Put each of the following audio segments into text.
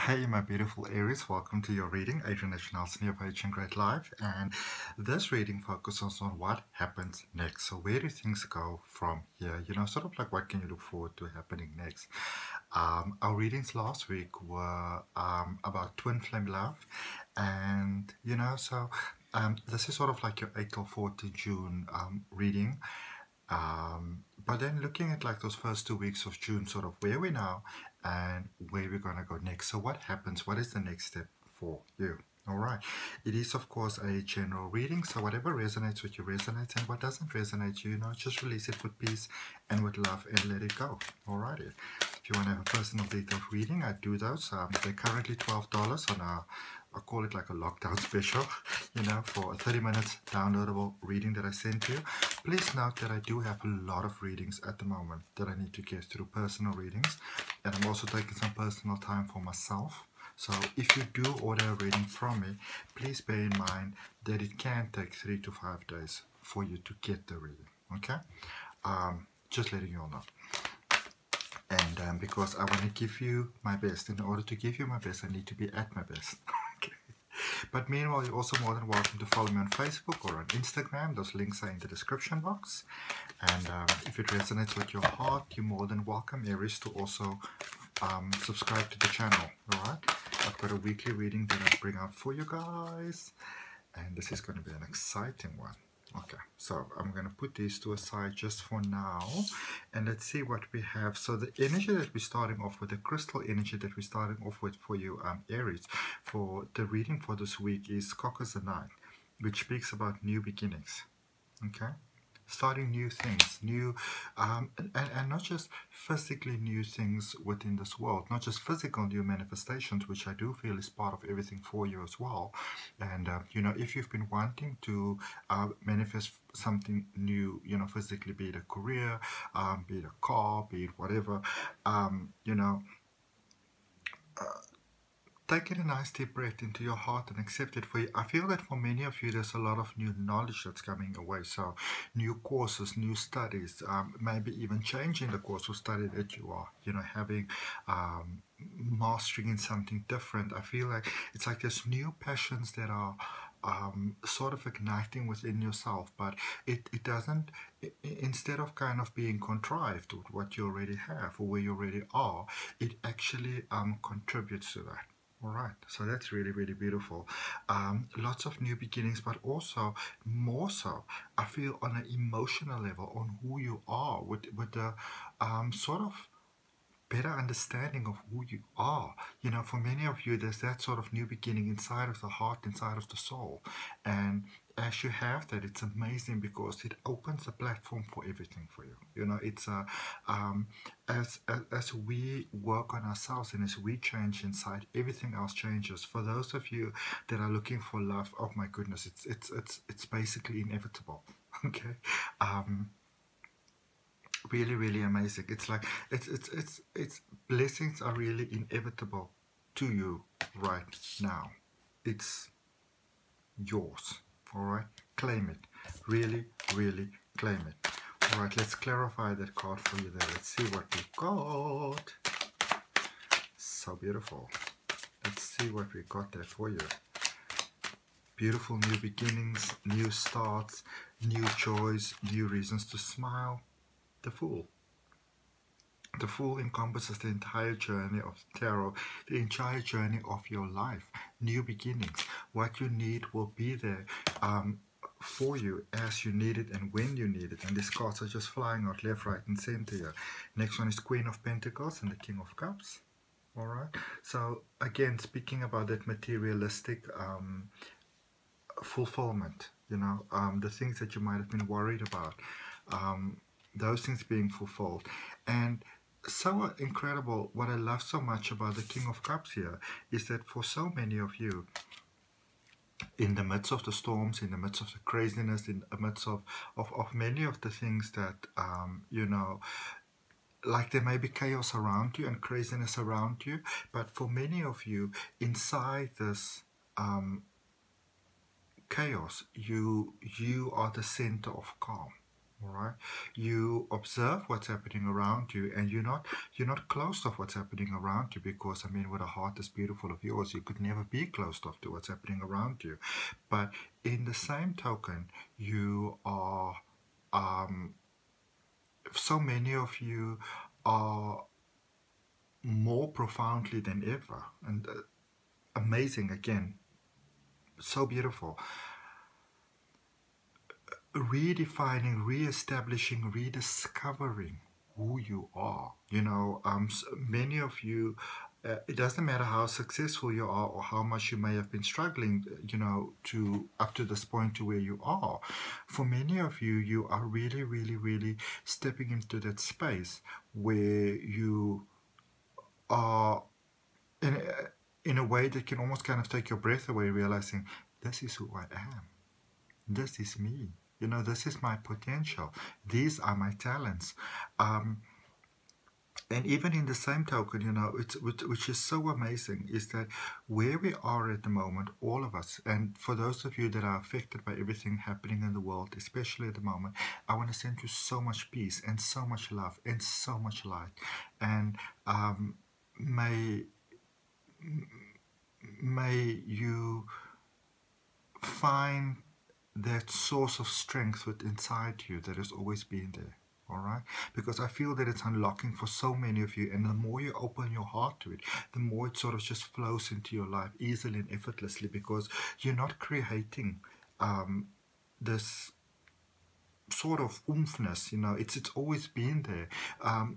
Hey, my beautiful Aries, welcome to your reading. Adrian H, your page in Great Life. And this reading focuses on what happens next. So where do things go from here? Sort of like what can you look forward to happening next? Our readings last week were about twin flame love. And, this is sort of like your 8 till 14 June reading. But then looking at like those first 2 weeks of June, sort of where we're now and where we're going to go next. So what happens? What is the next step for you? All right. It is, of course, a general reading. So whatever resonates with you resonates, and what doesn't resonate, just release it with peace and with love and let it go. All righty. If you want to have a personal detailed reading, I do those. They're currently $12 on I call it like a lockdown special, for a 30 minutes downloadable reading that I send to you. Please note that I do have a lot of readings at the moment that I need to get through, personal readings. And I'm also taking some personal time for myself. So if you do order a reading from me, please bear in mind that it can take 3 to 5 days for you to get the reading, okay? Just letting you all know. And because I want to give you my best. In order to give you my best, I need to be at my best. Okay. But meanwhile, you're also more than welcome to follow me on Facebook or on Instagram. Those links are in the description box. And if it resonates with your heart, you're more than welcome, Aries, to also subscribe to the channel. Alright? I've got a weekly reading that I bring out for you guys. And this is going to be an exciting one. Okay, so I'm going to put these two aside just for now, and let's see what we have. So the energy that we're starting off with, the crystal energy that we're starting off with for you, Aries, for the reading for this week is Caucasus-9, which speaks about new beginnings. Okay, starting new things, new, and not just physically new things within this world, not just physical new manifestations, which I do feel is part of everything for you as well. And if you've been wanting to manifest something new, physically, be it a career, be it a car, be it whatever, take a nice deep breath into your heart and accept it for you. I feel that for many of you, there's a lot of new knowledge that's coming away. So new courses, new studies, maybe even changing the course of study that you are, having mastering in something different. I feel like it's like there's new passions that are sort of igniting within yourself, but it doesn't, instead of kind of being contrived with what you already have or where you already are, it actually contributes to that. All right, so that's really, really beautiful. Lots of new beginnings, but also more so, I feel on an emotional level, on who you are, with the sort of better understanding of who you are. For many of you, there's that sort of new beginning inside of the heart, inside of the soul. And as you have that, it's amazing because it opens a platform for everything for you. It's as we work on ourselves and as we change inside, everything else changes. For those of you that are looking for love, oh my goodness, it's basically inevitable. Okay. Really, really amazing. It's like it's blessings are really inevitable to you right now. It's yours. All right, claim it. Really, really claim it. All right, let's clarify that card for you there. Let's see what we got. So beautiful. Let's see what we got there for you. Beautiful new beginnings, new starts, new joys, new reasons to smile. The Fool. The Fool encompasses the entire journey of tarot, the entire journey of your life, new beginnings. What you need will be there for you as you need it and when you need it. And these cards are just flying out left, right, and center here. Next one is Queen of Pentacles and the King of Cups. All right. So again, speaking about that materialistic fulfillment, the things that you might have been worried about. Those things being fulfilled. And so incredible, what I love so much about the King of Cups here is that for so many of you, in the midst of the storms, in the midst of the craziness, in the midst of many of the things that, like there may be chaos around you and craziness around you, but for many of you, inside this chaos, you are the center of calm. All right, you observe what's happening around you, and you're not closed off what's happening around you, because I mean, with a heart as beautiful of yours, you could never be closed off to what's happening around you. But in the same token, you are so many of you are more profoundly than ever, and amazing again, so beautiful, redefining, re-establishing, rediscovering who you are. Many of you, it doesn't matter how successful you are or how much you may have been struggling, to up to this point to where you are. For many of you, you are really, really, really stepping into that space where you are in a way that can almost kind of take your breath away, realizing this is who I am. This is me. This is my potential. These are my talents. And even in the same token, which is so amazing, is that where we are at the moment, all of us, and for those of you that are affected by everything happening in the world, especially at the moment, I want to send you so much peace and so much love and so much light. And may you find that source of strength within inside you that has always been there. All right, because I feel that it's unlocking for so many of you, and the more you open your heart to it, the more it sort of just flows into your life easily and effortlessly, because you're not creating this sort of oomphness. It's always been there.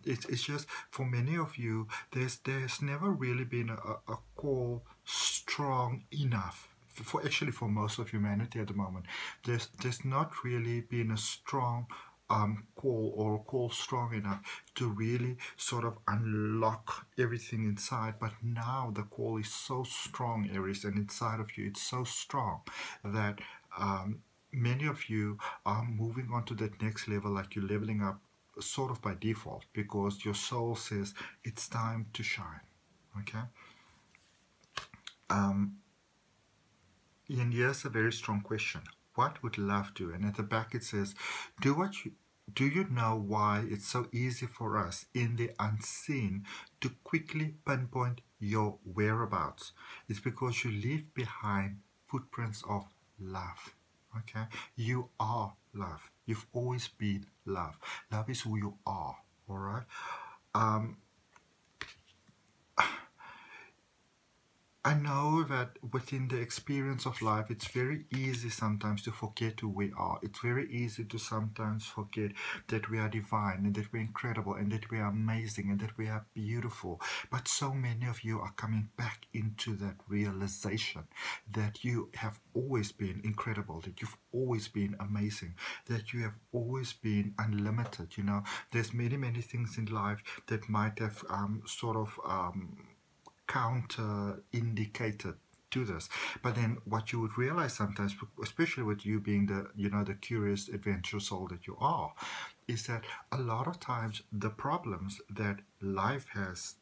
It's just, for many of you, there's never really been a call strong enough. For most of humanity at the moment, there's not really been a strong call, or a call strong enough to really sort of unlock everything inside. But now the call is so strong, Aries, and inside of you it's so strong that many of you are moving on to that next level, like you're leveling up sort of by default, because your soul says it's time to shine. Okay. And here's a very strong question. What would love do? And at the back it says, do you know why it's so easy for us in the unseen to quickly pinpoint your whereabouts? It's because you leave behind footprints of love. Okay? You are love. You've always been love. Love is who you are. All right? I know that within the experience of life, it's very easy sometimes to forget who we are. It's very easy to sometimes forget that we are divine, and that we're incredible, and that we are amazing, and that we are beautiful. But so many of you are coming back into that realization that you have always been incredible, that you've always been amazing, that you have always been unlimited. There's many, many things in life that might have counter-indicated to this. But then what you would realize sometimes, especially with you being the curious, adventurous soul that you are, is that a lot of times the problems that life has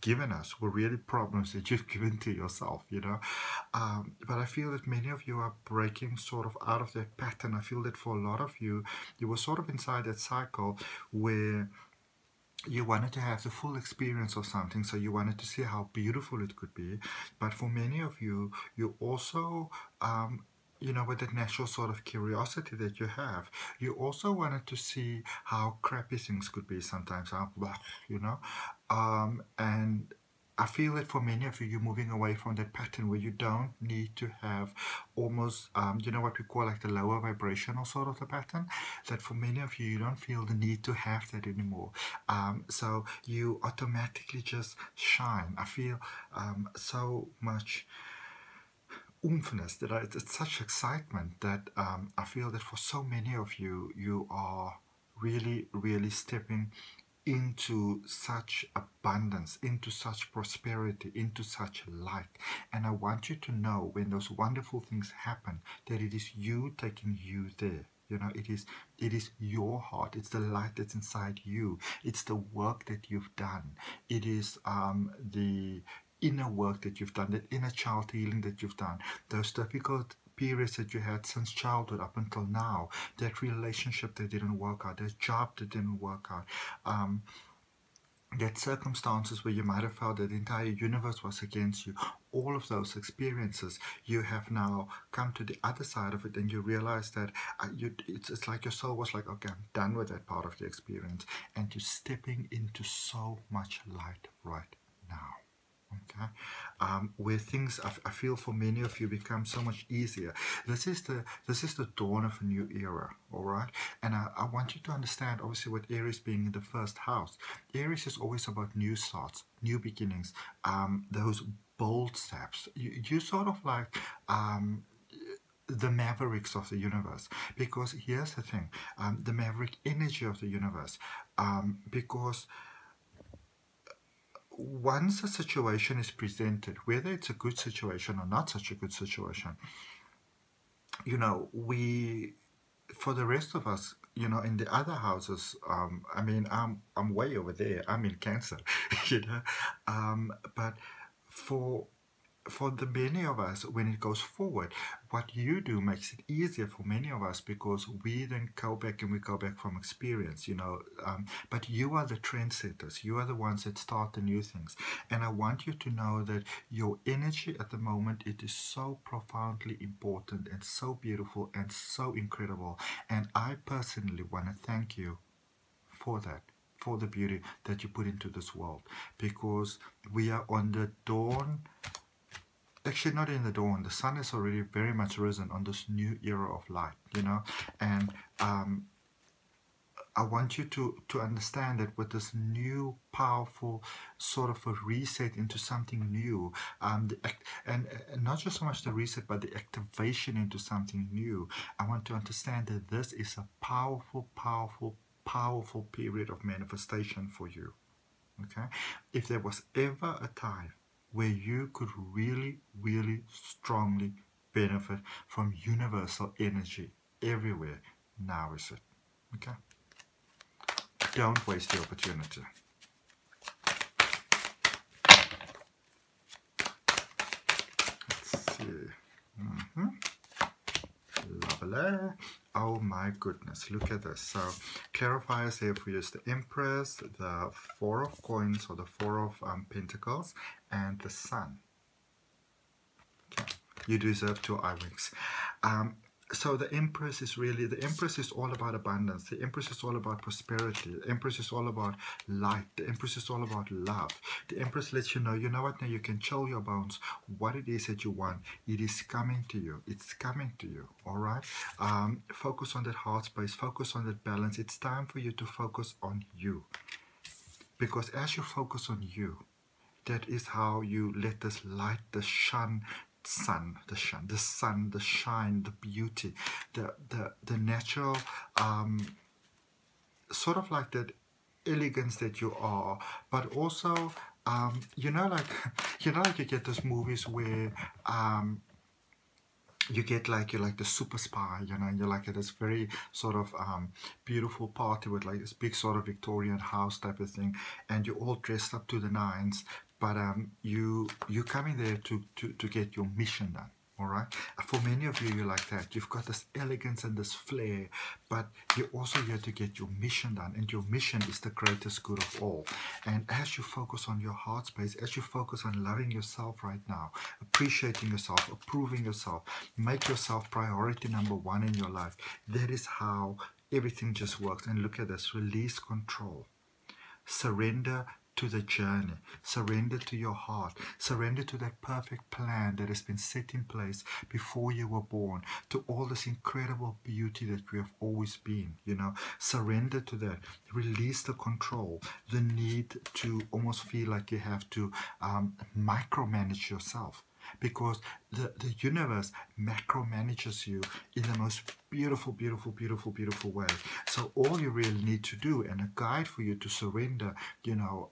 given us were really problems that you've given to yourself. But I feel that many of you are breaking sort of out of that pattern. I feel that for a lot of you, you were sort of inside that cycle where you wanted to have the full experience of something, so you wanted to see how beautiful it could be. But for many of you, you also, with that natural sort of curiosity that you have, you also wanted to see how crappy things could be sometimes, and I feel that for many of you, you're moving away from that pattern where you don't need to have almost, what we call like the lower vibrational sort of the pattern. That for many of you, you don't feel the need to have that anymore. So you automatically just shine. I feel so much oomphness, that it's such excitement that I feel that for so many of you, you are really, really stepping into such abundance, into such prosperity, into such light. And I want you to know, when those wonderful things happen, that it is you taking you there. It is your heart. It's the light that's inside you. It's the work that you've done. It is the inner work that you've done, that inner child healing that you've done, those difficult experience that you had since childhood up until now, that relationship that didn't work out, that job that didn't work out, that circumstances where you might have felt that the entire universe was against you, all of those experiences, you have now come to the other side of it, and you realize that it's like your soul was like, okay, I'm done with that part of the experience, and you're stepping into so much light right now. Okay, where things I feel for many of you become so much easier. This is the dawn of a new era. All right, and I want you to understand, obviously, with Aries being in the first house, Aries is always about new starts, new beginnings, those bold steps. You sort of like the mavericks of the universe, because here's the thing, the maverick energy of the universe, because once a situation is presented, whether it's a good situation or not such a good situation, you know, for the rest of us, you know, in the other houses, I mean, I'm way over there. I'm in Cancer, you know, but for the many of us, when it goes forward, what you do makes it easier for many of us, because we then go back and we go back from experience, you know, but you are the trendsetters. You are the ones that start the new things. And I want you to know that your energy at the moment, it is so profoundly important and so beautiful and so incredible. And I personally want to thank you for that, for the beauty that you put into this world, because we are on the dawn. Actually, not in the dawn. The sun has already very much risen on this new era of light, you know. And I want you to understand that with this new, powerful sort of a reset into something new, and not just so much the reset, but the activation into something new. I want to understand that this is a powerful, powerful, powerful period of manifestation for you. Okay? If there was ever a time where you could really, really strongly benefit from universal energy everywhere, now is it. Okay? Don't waste the opportunity. Let's see. Lovely. Oh my goodness, look at this. So clarifiers here for you is the Empress, the Four of Coins, or the Four of Pentacles, and the Sun. Okay. You deserve 2 eye wings. So the Empress is really, the Empress is all about abundance. The Empress is all about prosperity. The Empress is all about light. The Empress is all about love. The Empress lets you know what, now you can chill your bones. What it is that you want, it is coming to you. It's coming to you, all right? Focus on that heart space. Focus on that balance. It's time for you to focus on you. Because as you focus on you, that is how you let this light, the shine, the shine, the beauty, the natural, sort of like that elegance that you are, but also, you know, like you get those movies where you get like, you're like the super spy, you know, and you're like at this very sort of beautiful party with like this big sort of Victorian house type of thing, and you're all dressed up to the nines, but you're coming there to get your mission done. All right, for many of you, you're like that. You've got this elegance and this flair, but you're also here to get your mission done, and your mission is the greatest good of all. And as you focus on your heart space, as you focus on loving yourself right now, appreciating yourself, approving yourself, make yourself priority number 1 in your life, that is how everything just works. And look at this, release control, surrender to the journey, surrender to your heart, surrender to that perfect plan that has been set in place before you were born, to all this incredible beauty that we have always been, you know. Surrender to that, release the control, the need to almost feel like you have to micromanage yourself, because the universe macro-manages you in the most beautiful, beautiful, beautiful, beautiful way. So all you really need to do, and a guide for you to surrender, you know,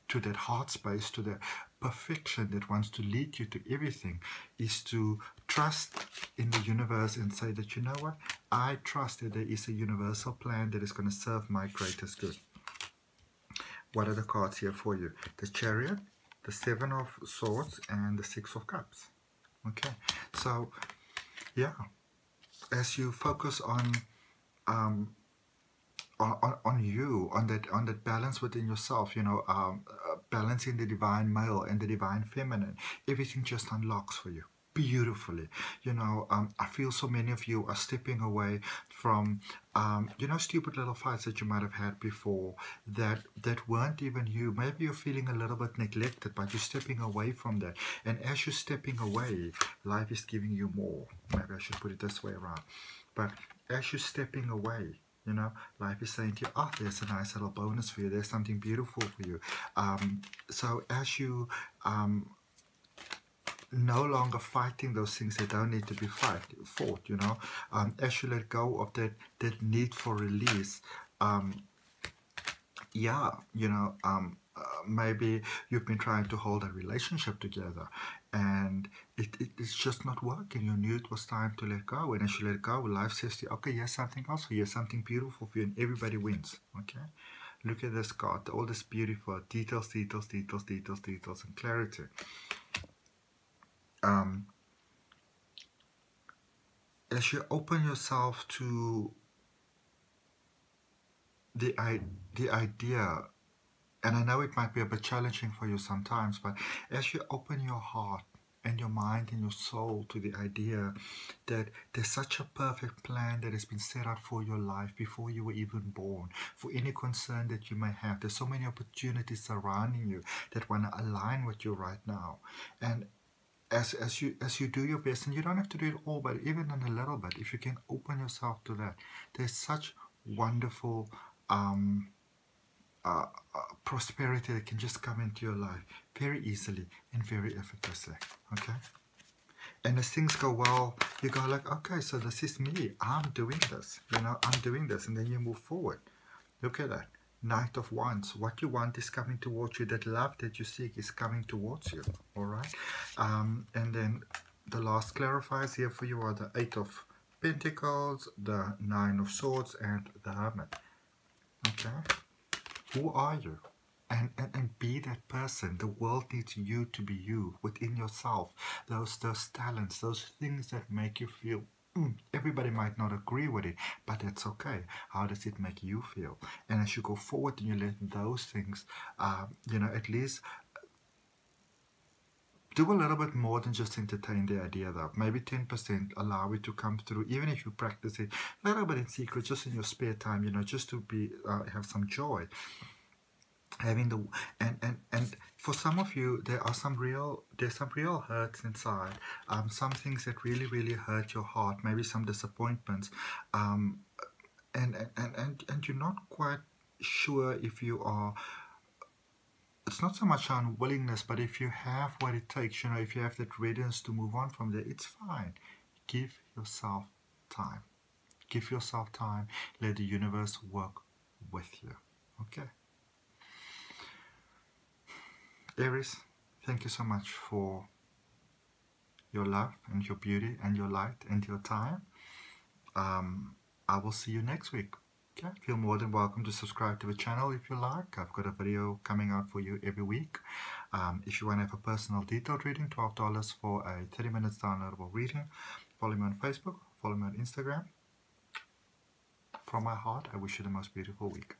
to that heart space, to the perfection that wants to lead you to everything, is to trust in the universe and say that, you know what, I trust that there is a universal plan that is going to serve my greatest good. What are the cards here for you? The Chariot, the 7 of Swords, and the 6 of Cups. Okay, so yeah, as you focus on you, on that balance within yourself, balancing the divine male and the divine feminine, everything just unlocks for you beautifully. I feel so many of you are stepping away from stupid little fights that you might have had before that weren't even you. Maybe you're feeling a little bit neglected, but you're stepping away from that, and as you're stepping away, life is giving you more. Maybe I should put it this way around. But as you're stepping away, life is saying to you, oh, there's a nice little bonus for you. There's something beautiful for you. So as you no longer fighting those things that don't need to be fought, as you let go of that need for release, maybe you've been trying to hold a relationship together and it's just not working. You knew it was time to let go, and as you let go, life says to you, okay, here's something else for you, here's something beautiful for you, and everybody wins. Okay, look at this card, all this beautiful details, and clarity. As you open yourself to the idea, and I know it might be a bit challenging for you sometimes, but as you open your heart and your mind and your soul to the idea that there's such a perfect plan that has been set out for your life before you were even born, for any concern that you may have, there's so many opportunities surrounding you that want to align with you right now. And as you do your best, and you don't have to do it all, but even in a little bit, if you can open yourself to that, there's such wonderful prosperity that can just come into your life very easily and very effortlessly. Okay, and as things go well, you go like, okay, so this is me, I'm doing this, I'm doing this, and then you move forward. Look at that, Knight of Wands. What you want is coming towards you. That love that you seek is coming towards you. All right, and then the last clarifiers here for you are the 8 of Pentacles, the 9 of Swords, and the Hermit. Okay, who are you? And be that person. The world needs you to be you within yourself. Those talents, those things that make you feel. Everybody might not agree with it, but that's okay. How does it make you feel? And as you go forward and you let those things, at least do a little bit more than just entertain the idea though. Maybe 10% allow it to come through, even if you practice it a little bit in secret, just in your spare time, just to be have some joy. Having the and for some of you, there's some real hurts inside, some things that really hurt your heart, maybe some disappointments, and you're not quite sure if you are. It's not so much unwillingness, but if you have what it takes, if you have that readiness to move on from there, it's fine. Give yourself time. Give yourself time. Let the universe work with you. Okay. Aries, thank you so much for your love and your beauty and your light and your time. I will see you next week. Okay, feel more than welcome to subscribe to the channel if you like. I've got a video coming out for you every week. If you want to have a personal detailed reading, $12 for a 30 minutes downloadable reading. Follow me on Facebook, follow me on Instagram. From my heart, I wish you the most beautiful week.